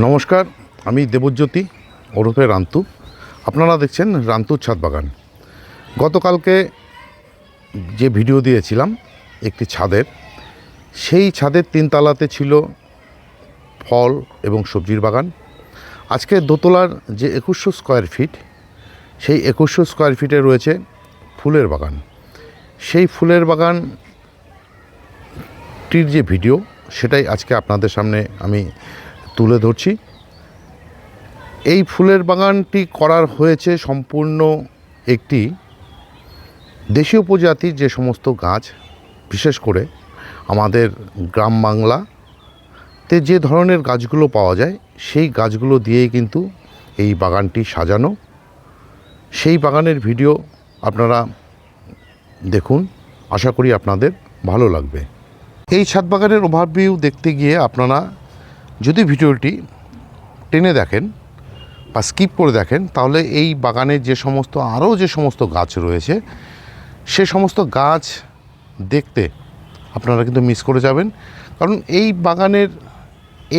নমস্কার, আমি দেবজ্যোতি ওরফে রান্তু। আপনারা দেখছেন রান্তুর ছাদ বাগান। গতকালকে যে ভিডিও দিয়েছিলাম একটি ছাদের, সেই ছাদের 3 তলাতে ছিল ফল এবং সবজির বাগান। আজকে দোতলার যে 2100 স্কোয়ার ফিট, সেই 2100 স্কোয়ার ফিটে রয়েছে ফুলের বাগান। সেই ফুলের বাগানটির যে ভিডিও, সেটাই আজকে আপনাদের সামনে আমি তুলে ধরছি। এই ফুলের বাগানটি করার হয়েছে সম্পূর্ণ একটি দেশীয় প্রজাতির যে সমস্ত গাছ, বিশেষ করে আমাদের গ্রাম বাংলাতে যে ধরনের গাছগুলো পাওয়া যায়, সেই গাছগুলো দিয়েই কিন্তু এই বাগানটি সাজানো। সেই বাগানের ভিডিও আপনারা দেখুন, আশা করি আপনাদের ভালো লাগবে। এই ছাদ বাগানের ওভারভিউ দেখতে গিয়ে আপনারা যদি ভিডিওটি টেনে দেখেন বা স্কিপ করে দেখেন, তাহলে এই বাগানের যে সমস্ত আরও যে সমস্ত গাছ রয়েছে, সে সমস্ত গাছ দেখতে আপনারা কিন্তু মিস করে যাবেন। কারণ এই বাগানের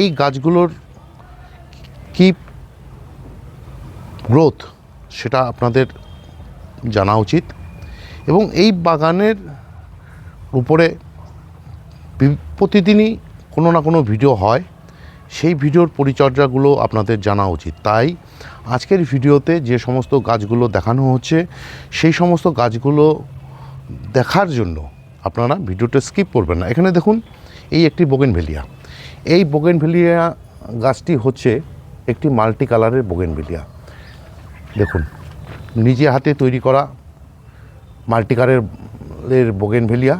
এই গাছগুলোর কি গ্রোথ, সেটা আপনাদের জানা উচিত। এবং এই বাগানের উপরে প্রতিদিনই কোনো না কোনো ভিডিও হয়, সেই ভিডিওর পরিচর্যাগুলো আপনাদের জানা উচিত। তাই আজকের ভিডিওতে যে সমস্ত গাছগুলো দেখানো হচ্ছে, সেই সমস্ত গাছগুলো দেখার জন্য আপনারা ভিডিওটা স্কিপ করবেন না। এখানে দেখুন, এই একটি বোগেনভেলিয়া। এই বোগেনভেলিয়া গাছটি হচ্ছে একটি মাল্টি কালারের বোগেনভেলিয়া। দেখুন, নিজে হাতে তৈরি করা মাল্টি কালারের বোগেনভেলিয়া।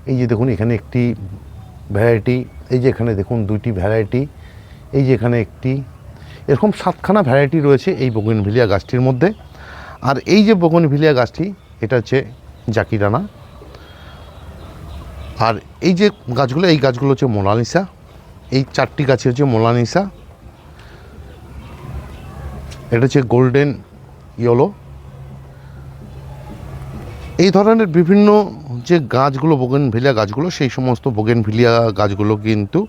এই যে দেখুন, এখানে একটি ভ্যারাইটি, এই যে এখানে দেখুন 2টি ভ্যারাইটি, এই যে এখানে একটি, এরকম 7খানা ভ্যারাইটি রয়েছে এই বোগেনভেলিয়া গাছটির মধ্যে। আর এই যে বোগেনভেলিয়া গাছটি, এটা হচ্ছে জাকিরানা। আর এই যে গাছগুলো, এই গাছগুলো হচ্ছে মোনালিসা। এই 4টি গাছে হচ্ছে মোনালিসা। এটা হচ্ছে গোল্ডেন ইয়েলো। এই ধরনের বিভিন্ন যে গাছগুলো, বোগেনভেলিয়া গাছগুলো, সেই সমস্ত বোগেনভেলিয়া গাছগুলো কিন্তু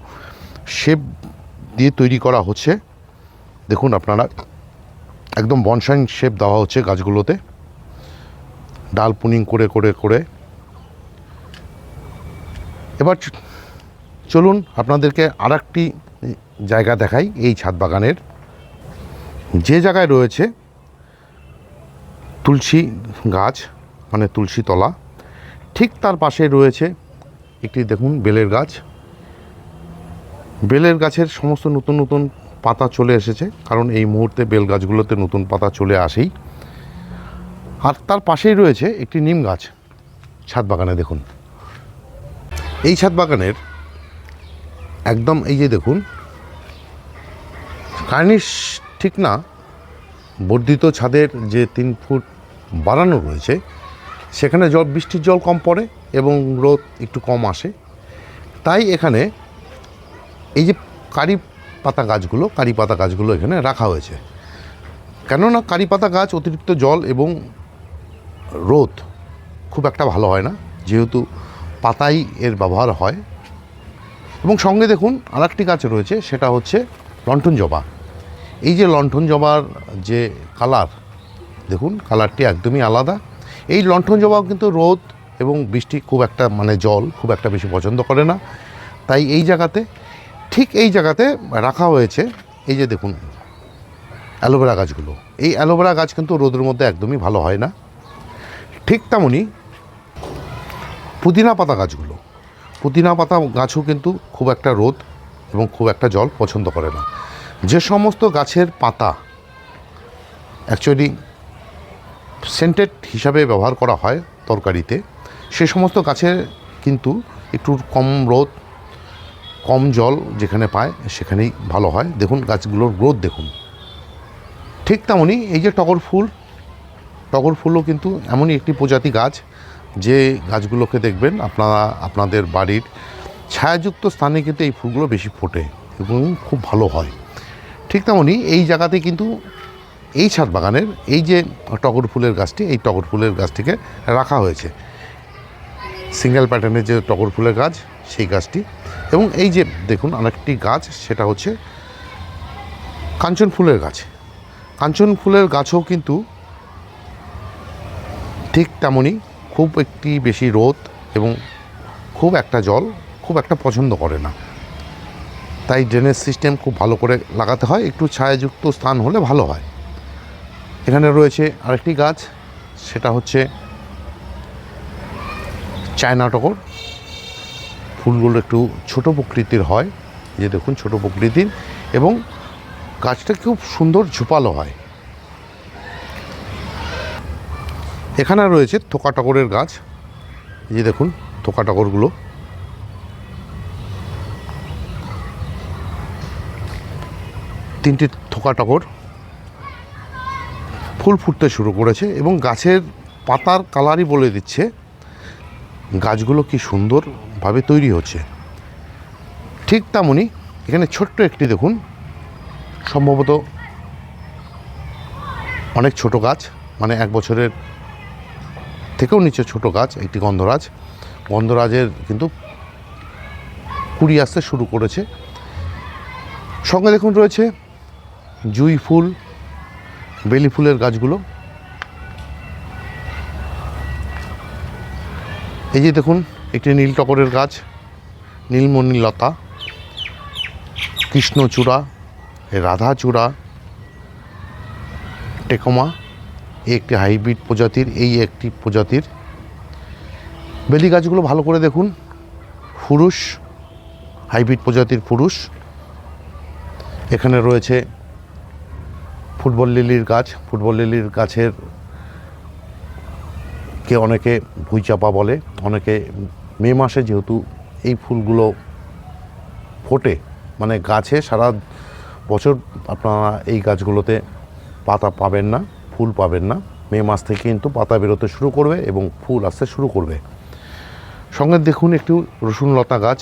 শেপ দিয়ে তৈরি করা হচ্ছে। দেখুন আপনারা, একদম বনসাই শেপ দেওয়া হচ্ছে গাছগুলোতে, ডাল পুনিং করে করে করে। এবার চলুন আপনাদেরকে আরেকটি জায়গা দেখাই এই ছাদ বাগানের। যে জায়গায় রয়েছে তুলসী গাছ, মানে তুলসী তলা, ঠিক তার পাশে রয়েছে একটি, দেখুন, বেলের গাছ। বেলের গাছের সমস্ত নতুন নতুন পাতা চলে এসেছে, কারণ এই মুহূর্তে বেল গাছগুলোতে নতুন পাতা চলে আসেই। আর তার পাশেই রয়েছে একটি নিম গাছ ছাদ বাগানে। দেখুন, এই ছাদ বাগানের একদম, এই যে দেখুন, কার্নিশ ঠিক না, বর্ধিত ছাদের যে 3 ফুট বাড়ানো রয়েছে, সেখানে বৃষ্টির জল কম পড়ে এবং রোদ একটু কম আসে। তাই এখানে এই যে কারি পাতা গাছগুলো এখানে রাখা হয়েছে। কেননা কারি পাতা গাছ অতিরিক্ত জল এবং রোদ খুব একটা ভালো হয় না, যেহেতু পাতাই এর ব্যবহার হয়। এবং সঙ্গে দেখুন আরেকটি গাছ রয়েছে, সেটা হচ্ছে লণ্ঠন জবা। এই যে লণ্ঠন জবার যে কালার, দেখুন কালারটি একদমই আলাদা। এই লণ্ঠন জবাও কিন্তু রোদ এবং বৃষ্টি খুব একটা, মানে জল খুব একটা বেশি পছন্দ করে না। তাই এই জায়গাতে, ঠিক এই জায়গাতে রাখা হয়েছে এই যে দেখুন অ্যালোভেরা গাছগুলো। এই অ্যালোভেরা গাছ কিন্তু রোদের মধ্যে একদমই ভালো হয় না। ঠিক তেমনই পুদিনা পাতা গাছগুলো, পুদিনা পাতা গাছও কিন্তু খুব একটা রোদ এবং খুব একটা জল পছন্দ করে না। যে সমস্ত গাছের পাতা অ্যাকচুয়ালি সেন্টেড হিসাবে ব্যবহার করা হয় তরকারিতে, সে সমস্ত গাছের কিন্তু একটু কম রোদ, কম জল যেখানে পায় সেখানেই ভালো হয়। দেখুন গাছগুলোর গ্রোথ দেখুন। ঠিক তেমনই এই যে টগর ফুলও কিন্তু এমনই একটি প্রজাতি গাছ, যে গাছগুলোকে দেখবেন আপনারা আপনাদের বাড়ির ছায়াযুক্ত স্থানে কিন্তু এই ফুলগুলো বেশি ফোটে এবং খুব ভালো হয়। ঠিক তেমনই এই জায়গাতে কিন্তু এই ছাদ বাগানের এই যে টগর ফুলের গাছটি, এই টগর ফুলের গাছটিকে রাখা হয়েছে, সিঙ্গেল প্যাটার্নের যে টগর ফুলের গাছ, সেই গাছটি। এবং এই যে দেখুন আরেকটি গাছ, সেটা হচ্ছে কাঞ্চন ফুলের গাছ, কাঞ্চন ফুলের গাছও কিন্তু ঠিক তেমনই, খুব একটি বেশি রোদ এবং খুব একটা জল খুব একটা পছন্দ করে না, তাই ড্রেনেজ সিস্টেম খুব ভালো করে লাগাতে হয়, একটু ছায়াযুক্ত স্থান হলে ভালো হয়। এখানে রয়েছে আরেকটি গাছ, সেটা হচ্ছে চায়না টগর। ফুলগুলো একটু ছোট প্রকৃতির হয়, যে দেখুন ছোট প্রকৃতির, এবং গাছটা খুব সুন্দর ঝোপালো হয়। এখানে রয়েছে থোকা টগরের গাছ, যে দেখুন থোকা টগরগুলো। তিনটি থোকা টগর ফুল ফুটতে শুরু করেছে এবং গাছের পাতার কালারই বলে দিচ্ছে গাছগুলো কি সুন্দরভাবে তৈরি হচ্ছে। ঠিক তেমনই এখানে ছোট্ট একটি দেখুন, সম্ভবত অনেক ছোট গাছ, মানে 1 বছরের থেকেও নিচে ছোট গাছ, একটি গন্ধরাজ। গন্ধরাজের কিন্তু কুড়ি আসতে শুরু করেছে। সঙ্গে দেখুন রয়েছে জুঁই ফুল, বেলি ফুলের গাছগুলো। এই যে দেখুন একটি নীল টগরের গাছ, নীলমণি লতা, কৃষ্ণচূড়া, রাধাচূড়া, টেকোমা, এই একটি হাইব্রিড প্রজাতির, এই একটি প্রজাতির বেলি গাছগুলো ভালো করে দেখুন, ফুরুষ, হাইব্রিড প্রজাতির ফুরুষ। এখানে রয়েছে ফুটবল লিলির গাছ, ফুটবল লিলির গাছের কে অনেকে ভুঁইচাপা বলে, অনেকে মে মাসে যেহেতু এই ফুলগুলো ফোটে, মানে গাছে সারা বছর আপনারা এই গাছগুলোতে পাতা পাবেন না, ফুল পাবেন না। মে মাস থেকে কিন্তু পাতা বেরোতে শুরু করবে এবং ফুল আসতে শুরু করবে। সঙ্গে দেখুন একটু রসুনলতা গাছ,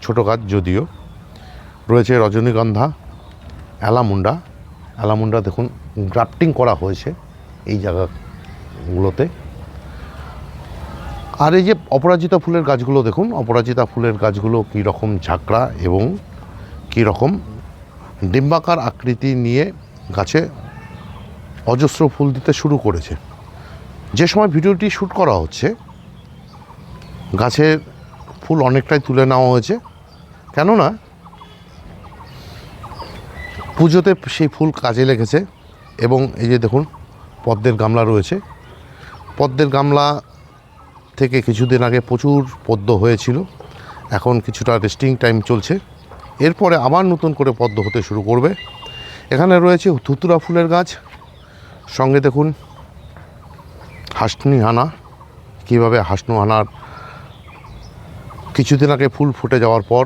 ছোট গাছ যদিও। রয়েছে রজনীগন্ধা, অ্যালামুন্ডা। অ্যালামুন্ডা দেখুন গ্রাফটিং করা হয়েছে এই জায়গাগুলোতে। আর এই যে অপরাজিতা ফুলের গাছগুলো দেখুন, অপরাজিতা ফুলের গাছগুলো কী রকম ঝাঁকড়া এবং কী রকম ডিম্বাকার আকৃতি নিয়ে গাছে অজস্র ফুল দিতে শুরু করেছে। যে সময় ভিডিওটি শ্যুট করা হচ্ছে গাছের ফুল অনেকটাই তুলে নেওয়া হয়েছে, কেননা পুজোতে সেই ফুল কাজে লেগেছে। এবং এই যে দেখুন পদ্মের গামলা রয়েছে, পদ্মের গামলা থেকে কিছুদিন আগে প্রচুর পদ্ম হয়েছিল, এখন কিছুটা রেস্টিং টাইম চলছে, এরপরে আবার নতুন করে পদ্ম হতে শুরু করবে। এখানে রয়েছে ধুতুরা ফুলের গাছ, সঙ্গে দেখুন হাসনুহানা, কীভাবে হাসনুহানার কিছুদিন আগে ফুল ফুটে যাওয়ার পর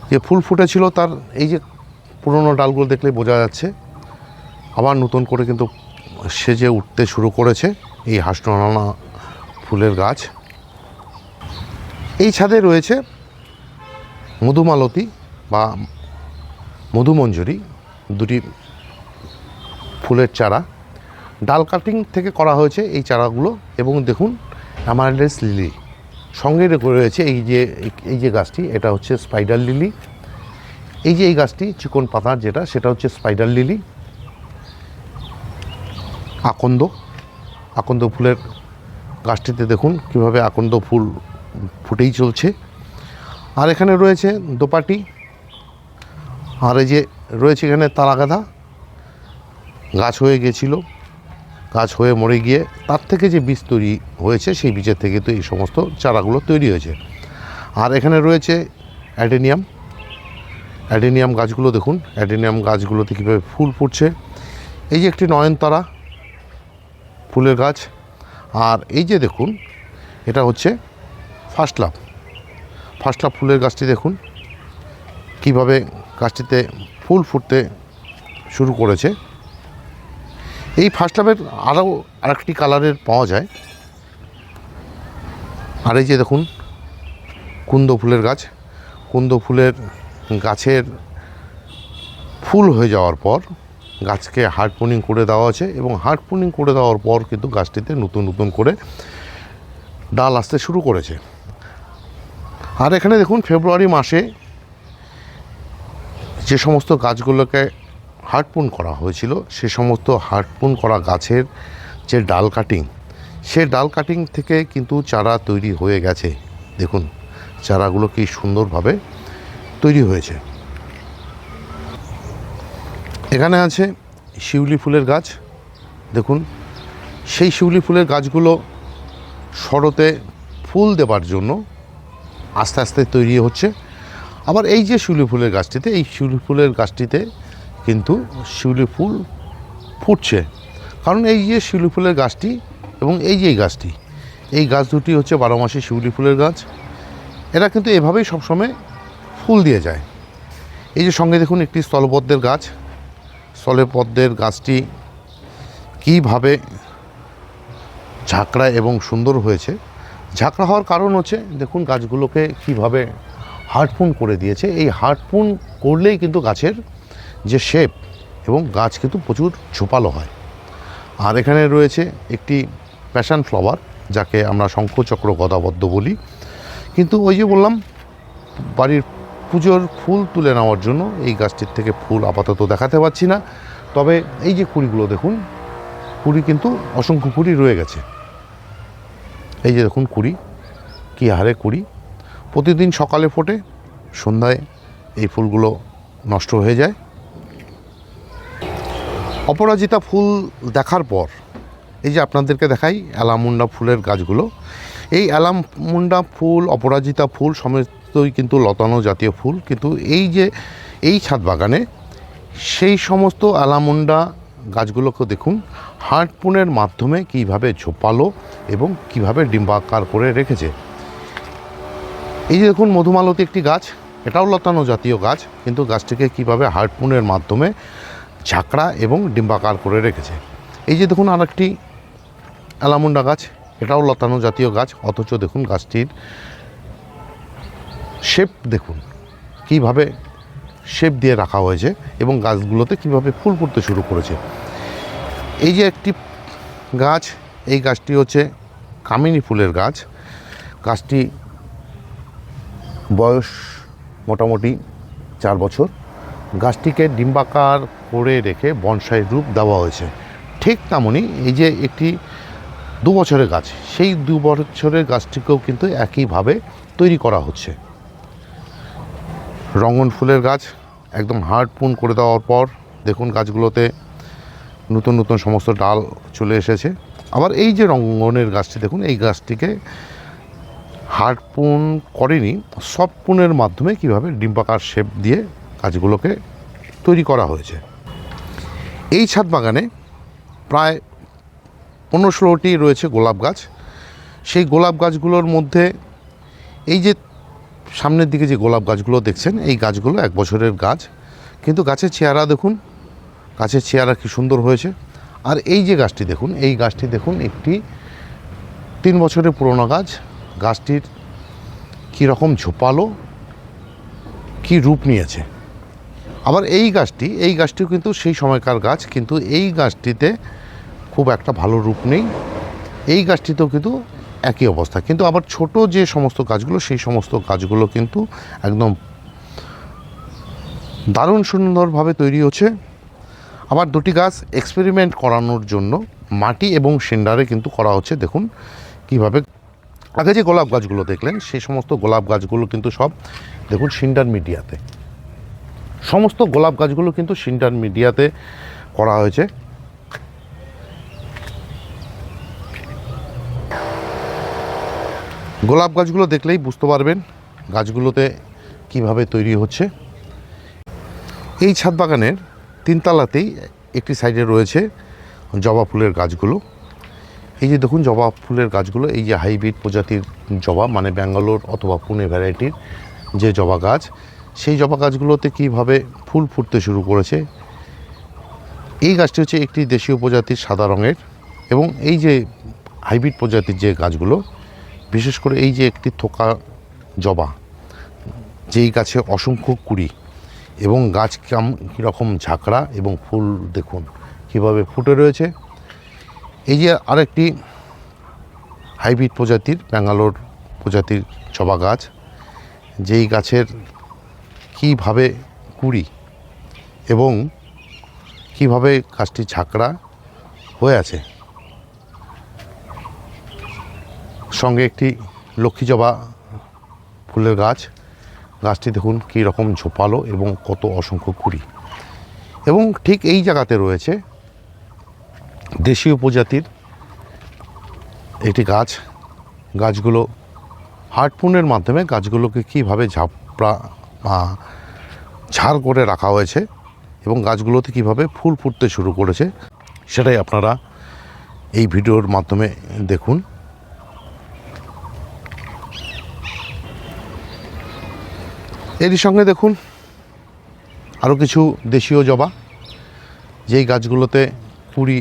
যে ফুল ফুটেছিল তার এই যে পুরনো ডালগুলো দেখলে বোঝা যাচ্ছে আবার নতুন করে কিন্তু সেজে উঠতে শুরু করেছে এই হাসনুহানা ফুলের গাছ। এই ছাদে রয়েছে মধুমালতী বা মধুমঞ্জরি, দুটি ফুলের চারা, ডাল কাটিং থেকে করা হয়েছে এই চারাগুলো। এবং দেখুন অ্যামারেন্টাস লিলি, সঙ্গে রয়েছে এই যে গাছটি, এটা হচ্ছে স্পাইডার লিলি। এই যে এই গাছটি চিকন পাতার যেটা, সেটা হচ্ছে স্পাইডার লিলি। আকন্দ ফুলের গাছটিতে দেখুন কীভাবে আকন্দ ফুল ফুটেই চলছে। আর এখানে রয়েছে দোপাটি, আর এই যে রয়েছে এখানে তারাগাঁদা, গাছ হয়ে গেছিল, গাছ হয়ে মরে গিয়ে তার থেকে যে বীজ তৈরি হয়েছে সেই বীজের থেকে তো এই সমস্ত চারাগুলো তৈরি হয়েছে। আর এখানে রয়েছে অ্যাডেনিয়াম গাছগুলো দেখুন, অ্যাডেনিয়াম গাছগুলোতে কীভাবে ফুল ফুটছে। এই যে একটি নয়নতারা ফুলের গাছ। আর এই যে দেখুন এটা হচ্ছে ফার্স্ট লাভ ফুলের গাছটি দেখুন কিভাবে গাছটিতে ফুল ফুটতে শুরু করেছে। এই ফার্স্ট লাভের আরও আরেকটি কালারের পাওয়া যায়। আর এই যে দেখুন কুন্দ ফুলের গাছ, কুন্দ ফুলের গাছের ফুল হয়ে যাওয়ার পর গাছকে হার্ড প্রুনিং করে দেওয়া আছে এবং হার্ড প্রুনিং করে দেওয়ার পর কিন্তু গাছটিতে নতুন করে ডাল আসতে শুরু করেছে। আর এখানে দেখুন ফেব্রুয়ারি মাসে যে সমস্ত গাছগুলোকে হার্ডপুন করা হয়েছিল, সে সমস্ত হার্ডপুন করা গাছের যে ডাল কাটিং, সে ডাল কাটিং থেকে কিন্তু চারা তৈরি হয়ে গেছে। দেখুন চারাগুলো কি সুন্দরভাবে তৈরি হয়েছে। এখানে আছে শিউলি ফুলের গাছ। দেখুন সেই শিউলি ফুলের গাছগুলো শরতে ফুল দেবার জন্য আস্তে আস্তে তৈরি হচ্ছে। আবার এই যে শিউলি ফুলের গাছটিতে, এই শিউলি ফুলের গাছটিতে কিন্তু শিউলি ফুল ফুটছে, কারণ এই যে শিউলি ফুলের গাছটি এবং এই যে গাছটি, এই গাছ দুটি হচ্ছে 12 মাসে শিউলি ফুলের গাছ। এরা কিন্তু এভাবেই সবসময় ফুল দিয়ে যায়। এই যে সঙ্গে দেখুন একটি স্থলপদ্মের গাছ, স্থলপদ্মের গাছটি কীভাবে ঝাঁকড়া এবং সুন্দর হয়েছে। ঝাঁকড়া হওয়ার কারণ হচ্ছে দেখুন গাছগুলোকে কীভাবে হার্ডপুন করে দিয়েছে। এই হার্ডপুন করলেই কিন্তু গাছের যে শেপ এবং গাছ কিন্তু প্রচুর ঝোপালো হয়। আর এখানে রয়েছে একটি প্যাশন ফ্লাওয়ার, যাকে আমরা শঙ্খচক্র গদাবদ্ধ বলি। কিন্তু ওই যে বললাম, বাড়ির পুজোর ফুল তুলে নেওয়ার জন্য এই গাছটির থেকে ফুল আপাতত দেখাতে পাচ্ছি না। তবে এই যে কুড়িগুলো দেখুন, কুড়ি কিন্তু অসংখ্য কুড়ি রয়ে গেছে। এই যে দেখুন কুড়ি, কী হারে কুড়ি। প্রতিদিন সকালে ফোটে, সন্ধ্যায় এই ফুলগুলো নষ্ট হয়ে যায়। অপরাজিতা ফুল দেখার পর এই যে আপনাদেরকে দেখাই অ্যালামুন্ডা ফুলের গাছগুলো। এই অ্যালামুন্ডা ফুল, অপরাজিতা ফুল সমস্তই কিন্তু লতানো জাতীয় ফুল। কিন্তু এই যে এই ছাদ বাগানে সেই সমস্ত অ্যালামুন্ডা গাছগুলোকে দেখুন হার্ডপুনের মাধ্যমে কীভাবে ঝোপালো এবং কীভাবে ডিম্বাকার করে রেখেছে। এই যে দেখুন মধুমালতী একটি গাছ, এটাও লতানো জাতীয় গাছ, কিন্তু গাছটিকে কীভাবে হার্ডপুনের মাধ্যমে ঝাঁকড়া এবং ডিম্বাকার করে রেখেছে। এই যে দেখুন আরেকটি অ্যালামুন্ডা গাছ, এটাও লতানো জাতীয় গাছ, অথচ দেখুন গাছটির শেপ দেখুন কীভাবে শেপ দিয়ে রাখা হয়েছে এবং গাছগুলোতে কীভাবে ফুল ফুটতে শুরু করেছে। এই যে একটি গাছ, এই গাছটি হচ্ছে কামিনী ফুলের গাছ। গাছটি বয়স মোটামুটি 4 বছর। গাছটিকে ডিম্বাকার করে রেখে বনসাই রূপ দেওয়া হয়েছে। ঠিক তেমনই এই যে একটি 2 বছরের গাছ, সেই 2 বছরের গাছটিকেও কিন্তু একইভাবে তৈরি করা হচ্ছে। রঙন ফুলের গাছ একদম হার্ডপুন করে দেওয়ার পর দেখুন গাছগুলোতে নতুন নতুন সমস্ত ডাল চলে এসেছে। আবার এই যে রঙনের গাছটি দেখুন, এই গাছটিকে হার্ডপুন করেনি, সফট পুনের মাধ্যমে কীভাবে ডিম্বাকার শেপ দিয়ে গাছগুলোকে তৈরি করা হয়েছে। এই ছাদ বাগানে প্রায় 15-16টি রয়েছে গোলাপ গাছ। সেই গোলাপ গাছগুলোর মধ্যে এই যে সামনের দিকে যে গোলাপ গাছগুলো দেখছেন, এই গাছগুলো 1 বছরের গাছ, কিন্তু গাছের চেহারা দেখুন, গাছের চেহারা কি সুন্দর হয়েছে। আর এই যে গাছটি দেখুন, এই গাছটি দেখুন একটি 3 বছরের পুরনো গাছ। গাছটির কীরকম ঝোপালো, কি রূপ নিয়েছে। আবার এই গাছটিও কিন্তু সেই সময়কার গাছ, কিন্তু এই গাছটিতে খুব একটা ভালো রূপ নেই। এই গাছটিতেও কিন্তু একই অবস্থা। কিন্তু আবার ছোট যে সমস্ত গাছগুলো, সেই সমস্ত গাছগুলো কিন্তু একদম দারুণ সুন্দরভাবে তৈরি হচ্ছে। আবার 2টি গাছ এক্সপেরিমেন্ট করানোর জন্য মাটি এবং সেন্ডারে কিন্তু করা হচ্ছে। দেখুন কীভাবে আগে যে গোলাপ গাছগুলো দেখলেন, সেই সমস্ত গোলাপ গাছগুলো কিন্তু সব দেখুন সিন্ডার মিডিয়াতে, সমস্ত গোলাপ গাছগুলো কিন্তু সিন্ডার মিডিয়াতে করা হয়েছে। গোলাপ গাছগুলো দেখলেই বুঝতে পারবেন গাছগুলোতে কিভাবে তৈরি হচ্ছে। এই ছাদ বাগানের 3 তলাতেই একটি সাইডে রয়েছে জবা ফুলের গাছগুলো। এই যে দেখুন জবা ফুলের গাছগুলো, এই যে হাইব্রিড প্রজাতির জবা, মানে ব্যাঙ্গালোর অথবা পুনে ভ্যারাইটির যে জবা গাছ, সেই জবা গাছগুলোতে কীভাবে ফুল ফুটতে শুরু করেছে। এই গাছটি হচ্ছে একটি দেশীয় প্রজাতির সাদা রঙের, এবং এই যে হাইব্রিড প্রজাতির যে গাছগুলো, বিশেষ করে এই যে একটি থোকা জবা, যেই গাছে অসংখ্য কুড়ি এবং গাছ কীরকম ঝাঁকড়া এবং ফুল দেখুন কীভাবে ফুটে রয়েছে। এই যে আরেকটি হাইব্রিড প্রজাতির ব্যাঙ্গালোর প্রজাতির জবা গাছ, যেই গাছের কীভাবে কুড়ি এবং কীভাবে গাছটি ঝাঁকড়া হয়ে আছে। সঙ্গে একটি লক্ষ্মী জবা ফুলের গাছ, গাছটি দেখুন কী রকম ঝোপালো এবং কত অসংখ্য কুড়ি। এবং ঠিক এই জায়গাতে রয়েছে দেশীয় প্রজাতির একটি গাছ। গাছগুলো হার্ডপুনের মাধ্যমে গাছগুলোকে কীভাবে ঝাড় করে রাখা হয়েছে এবং গাছগুলোতে কীভাবে ফুল ফুটতে শুরু করেছে সেটাই আপনারা এই ভিডিওর মাধ্যমে দেখুন। এরই সঙ্গে দেখুন আরও কিছু দেশীয় জবা, যেই গাছগুলোতে কুড়ি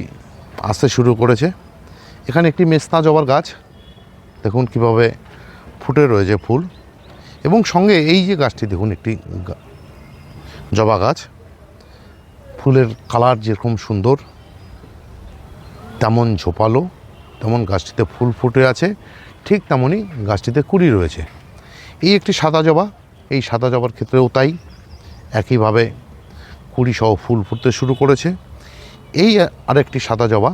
আসতে শুরু করেছে। এখানে একটি মেস্তা জবার গাছ দেখুন কীভাবে ফুটে রয়েছে ফুল, এবং সঙ্গে এই যে গাছটি দেখুন একটি জবা গাছ, ফুলের কালার যেরকম সুন্দর তেমন ঝোপালো, তেমন গাছটিতে ফুল ফুটে আছে, ঠিক তেমনই গাছটিতে কুড়ি রয়েছে। এই একটি সাদা জবা, এই সাদা জবার ক্ষেত্রেও তাই, একইভাবে কুড়ি সহ ফুল ফুটতে শুরু করেছে। এই আরেকটি সাদা জবা,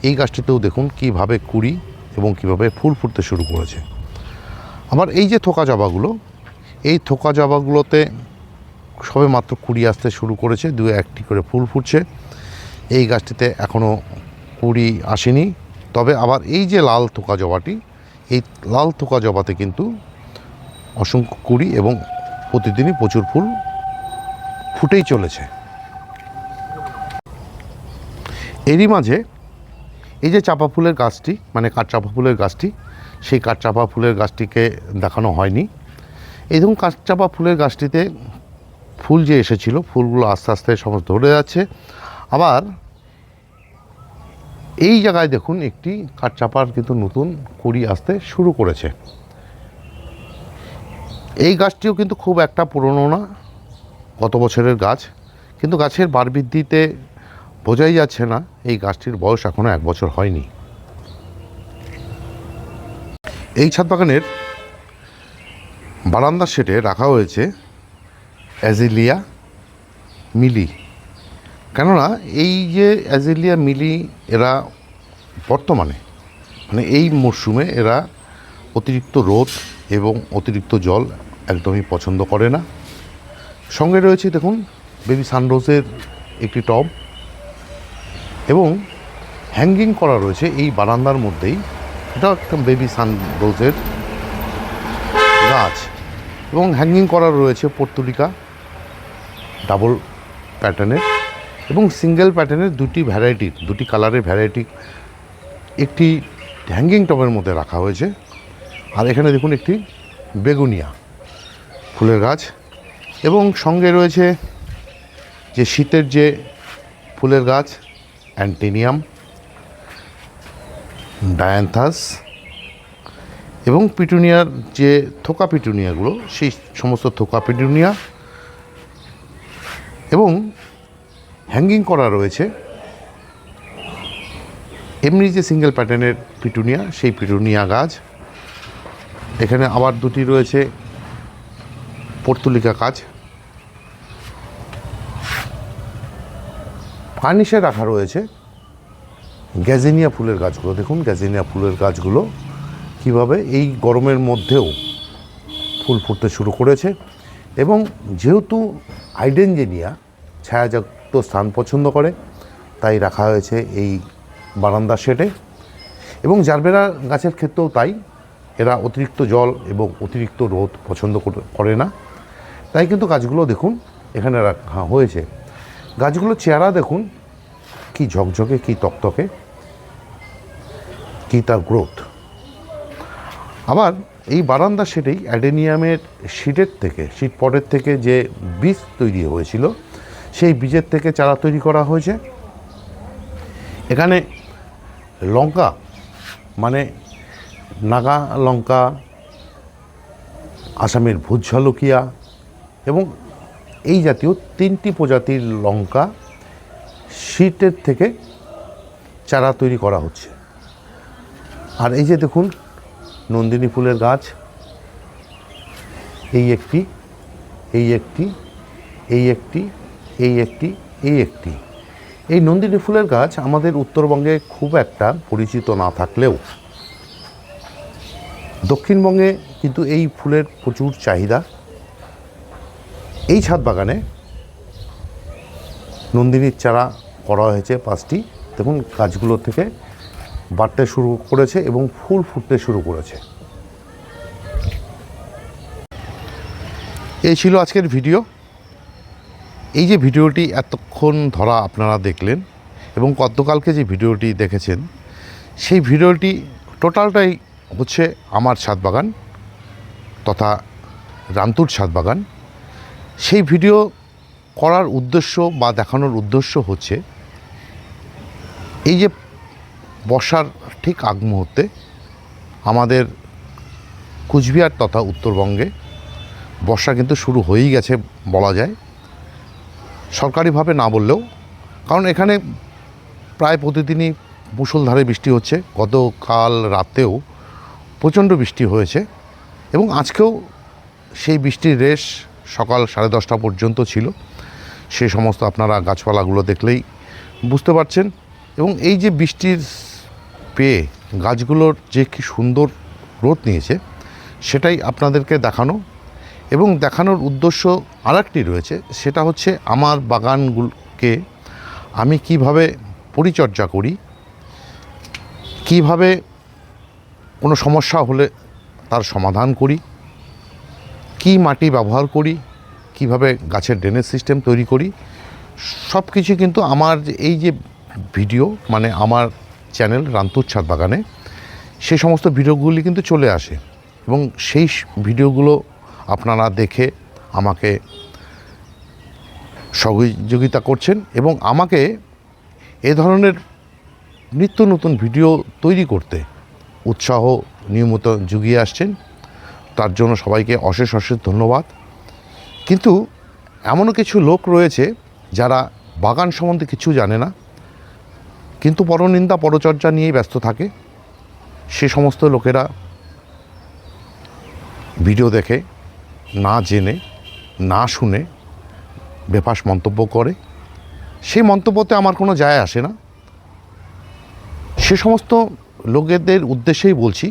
এই গাছটিতেও দেখুন কীভাবে কুড়ি এবং কীভাবে ফুল ফুটতে শুরু করেছে। আবার এই যে থোকা জবাগুলো, এই থোকা জবাগুলোতে সবে মাত্র কুড়ি আসতে শুরু করেছে, দু একটি করে ফুল ফুটছে। এই গাছটিতে এখনও কুড়ি আসেনি। তবে আবার এই যে লাল থোকা জবাটি, এই লাল থোকা জবাতে কিন্তু অসংখ্য কুড়ি এবং প্রতিদিনই প্রচুর ফুল ফুটেই চলেছে। এরই মাঝে এই যে চাপা ফুলের গাছটি, মানে কাঠচাপা ফুলের গাছটি, সেই কাঠচাপা ফুলের গাছটিকে দেখানো হয়নি। এই ধরুন কাঠচাপা ফুলের গাছটিতে ফুল যে এসেছিল, ফুলগুলো আস্তে আস্তে সমস্ত ধরে যাচ্ছে। আবার এই জায়গায় দেখুন একটি কাঠচাপার কিন্তু নতুন কুড়ি আসতে শুরু করেছে। এই গাছটিও কিন্তু খুব একটা পুরনো না, গত বছরের গাছ, কিন্তু গাছের বার বৃদ্ধিতে বোঝাই যাচ্ছে না এই গাছটির বয়স এখনও 1 বছর হয়নি। এই ছাদ বাগানের বারান্দার সেটে রাখা হয়েছে অ্যাজিলিয়া মিলি। কেননা এই যে অ্যাজিলিয়া মিলি, এরা বর্তমানে মানে এই মরশুমে এরা অতিরিক্ত রোদ এবং অতিরিক্ত জল একদমই পছন্দ করে না। সঙ্গে রয়েছে দেখুন বেবি সানরোজের একটি টব, এবং হ্যাঙ্গিং করা রয়েছে এই বারান্দার মধ্যেই, এটা একটা বেবি সানরোজের গাছ, এবং হ্যাঙ্গিং করা রয়েছে পর্তুলিকা ডাবল প্যাটার্নের এবং সিঙ্গেল প্যাটার্নের দুটি কালারের ভ্যারাইটি একটি হ্যাঙ্গিং টবের মধ্যে রাখা হয়েছে। আর এখানে দেখুন একটি বেগুনিয়া ফুলের গাছ, এবং সঙ্গে রয়েছে যে শীতের যে ফুলের গাছ অ্যান্টেনিয়াম, ডায়ান্থাস, এবং পিটুনিয়ার যে থোকা পিটুনিয়াগুলো, সেই সমস্ত থোকা পিটুনিয়া, এবং হ্যাঙ্গিং করা রয়েছে এমনি যে সিঙ্গেল প্যাটার্নের পিটুনিয়া, সেই পিটুনিয়া গাছ। এখানে আবার দুটি রয়েছে পর্তুলিকা গাছ। ফার্নিশে রাখা রয়েছে গ্যাজেনিয়া ফুলের গাছগুলো। দেখুন গ্যাজেনিয়া ফুলের গাছগুলো কীভাবে এই গরমের মধ্যেও ফুল ফুটতে শুরু করেছে। এবং যেহেতু আইডেনজেনিয়া ছায়াযুক্ত স্থান পছন্দ করে, তাই রাখা হয়েছে এই বারান্দার শেডে। এবং জারবেরা গাছের ক্ষেত্রেও তাই, এরা অতিরিক্ত জল এবং অতিরিক্ত রোদ পছন্দ করে না, তাই কিন্তু গাছগুলো দেখুন এখানে রাখা হয়েছে। গাছগুলোর চেহারা দেখুন কি ঝকঝকে, কি তকতকে, কি তার গ্রোথ। আবার এই বারান্দার শেডেই অ্যাডেনিয়ামের সিড পটের থেকে যে বীজ তৈরি হয়েছিল, সেই বীজের থেকে চারা তৈরি করা হয়েছে। এখানে লঙ্কা, মানে নাগা লঙ্কা, আসামের ভূত ঝালকিয়া এবং এই জাতীয় 3টি প্রজাতির লঙ্কা সিডের থেকে চারা তৈরি করা হচ্ছে। আর এই যে দেখুন নন্দিনী ফুলের গাছ, এই একটি, এই একটি, এই একটি, এই একটি, এই একটি, এই নন্দিনী ফুলের গাছ আমাদের উত্তরবঙ্গে খুব একটা পরিচিত না থাকলেও দক্ষিণবঙ্গে কিন্তু এই ফুলের প্রচুর চাহিদা। এই ছাদ বাগানে নন্দিনীর চারা করা হয়েছে 5টি। দেখুন গাছগুলো থেকে বাড়তে শুরু করেছে এবং ফুল ফুটতে শুরু করেছে। এই ছিল আজকের ভিডিও। এই যে ভিডিওটি এতক্ষণ ধরা আপনারা দেখলেন এবং গতকালকে যে ভিডিওটি দেখেছেন, সেই ভিডিওটি টোটালটাই হচ্ছে আমার ছাদ বাগান তথা রান্তুর ছাদ বাগান। সেই ভিডিও করার উদ্দেশ্য বা দেখানোর উদ্দেশ্য হচ্ছে এই যে বর্ষার ঠিক আগ মুহূর্তে আমাদের কুচবিহার তথা উত্তরবঙ্গে বর্ষা কিন্তু শুরু হয়েই গেছে বলা যায়, সরকারিভাবে না বললেও। কারণ এখানে প্রায় প্রতিদিনই মুষলধারে বৃষ্টি হচ্ছে। গতকাল রাতেও প্রচণ্ড বৃষ্টি হয়েছে এবং আজকেও সেই বৃষ্টির রেশ সকাল 10:30 পর্যন্ত ছিল। সেই সমস্ত আপনারা গাছপালাগুলো দেখলেই বুঝতে পারছেন। এবং এই যে বৃষ্টির পেয়ে গাছগুলোর যে কি সুন্দর গ্রোথ নিয়েছে সেটাই আপনাদেরকে দেখানো। এবং দেখানোর উদ্দেশ্য আরেকটি রয়েছে, সেটা হচ্ছে আমার বাগানগুলোকে আমি কিভাবে পরিচর্যা করি, কিভাবে কোনো সমস্যা হলে তার সমাধান করি, কি মাটি ব্যবহার করি, কিভাবে গাছের ড্রেনেজ সিস্টেম তৈরি করি, সব কিছু কিন্তু আমার এই যে ভিডিও মানে আমার চ্যানেল রান্তুর ছাদ বাগানে সেই সমস্ত ভিডিওগুলি কিন্তু চলে আসে এবং সেই ভিডিওগুলো আপনারা দেখে আমাকে সহযোগিতা করছেন এবং আমাকে এ ধরনের নিত্য নতুন ভিডিও তৈরি করতে উৎসাহ নিয়মিত জুগিয়ে আসছেন। তার জন্য সবাইকে অশেষ অশেষ ধন্যবাদ। কিন্তু এমনও কিছু লোক রয়েছে যারা বাগান সম্বন্ধে কিছু জানে না, কিন্তু পরনিন্দা পরচর্চা নিয়েই ব্যস্ত থাকে। সে সমস্ত লোকেরা ভিডিও দেখে না জেনে না শুনে বেফাস মন্তব্য করে। সেই মন্তব্যতে আমার কোনো যায় আসে না। সে সমস্ত লোকেদের উদ্দেশ্যেই বলছি,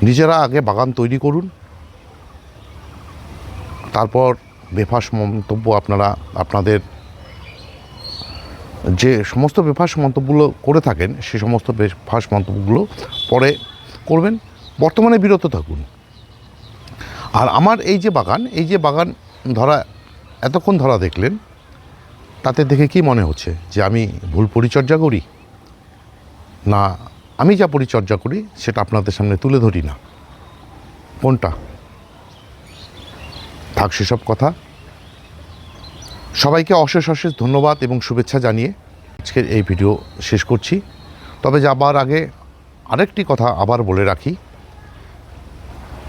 নিজেরা আগে বাগান তৈরি করুন, তারপর বেফাস মন্তব্য আপনারা আপনাদের যে সমস্ত বেফাস মন্তব্যগুলো করে থাকেন সে সমস্ত বেফাস মন্তব্যগুলো পরে করবেন। বর্তমানে বিরত থাকুন। আর আমার এই যে বাগান ধরা এতক্ষণ ধরা দেখলেন, তাতে দেখে কি মনে হচ্ছে যে আমি ভুল পরিচর্যা করি? না, আমি যা পরিচর্যা করি সেটা আপনাদের সামনে তুলে ধরি না? কোনটা? থাক সেসব কথা। সবাইকে অশেষ অশেষ ধন্যবাদ এবং শুভেচ্ছা জানিয়ে আজকের এই ভিডিও শেষ করছি। তবে যাবার আগে আরেকটি কথা আবার বলে রাখি,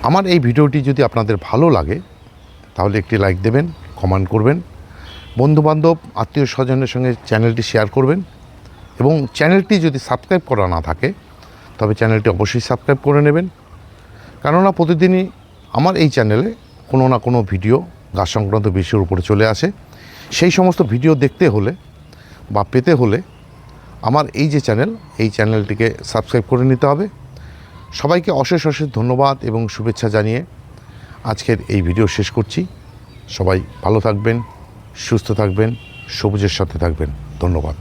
আমার এই ভিডিওটি যদি আপনাদের ভালো লাগে তাহলে একটি লাইক দেবেন, কমেন্ট করবেন, বন্ধুবান্ধব আত্মীয় স্বজনের সঙ্গে চ্যানেলটি শেয়ার করবেন এবং চ্যানেলটি যদি সাবস্ক্রাইব করা না থাকে তবে চ্যানেলটি অবশ্যই সাবস্ক্রাইব করে নেবেন। কেননা প্রতিদিনই আমার এই চ্যানেলে কোনো না কোনো ভিডিও গাছ সংক্রান্ত বিষয়ের উপরে চলে আসে। সেই সমস্ত ভিডিও দেখতে হলে বা পেতে হলে আমার এই যে চ্যানেল, এই চ্যানেলটিকে সাবস্ক্রাইব করে নিতে হবে। সবাইকে অশেষ অশেষ ধন্যবাদ এবং শুভেচ্ছা জানিয়ে আজকের এই ভিডিও শেষ করছি। সবাই ভালো থাকবেন, সুস্থ থাকবেন, সবুজের সাথে থাকবেন। ধন্যবাদ।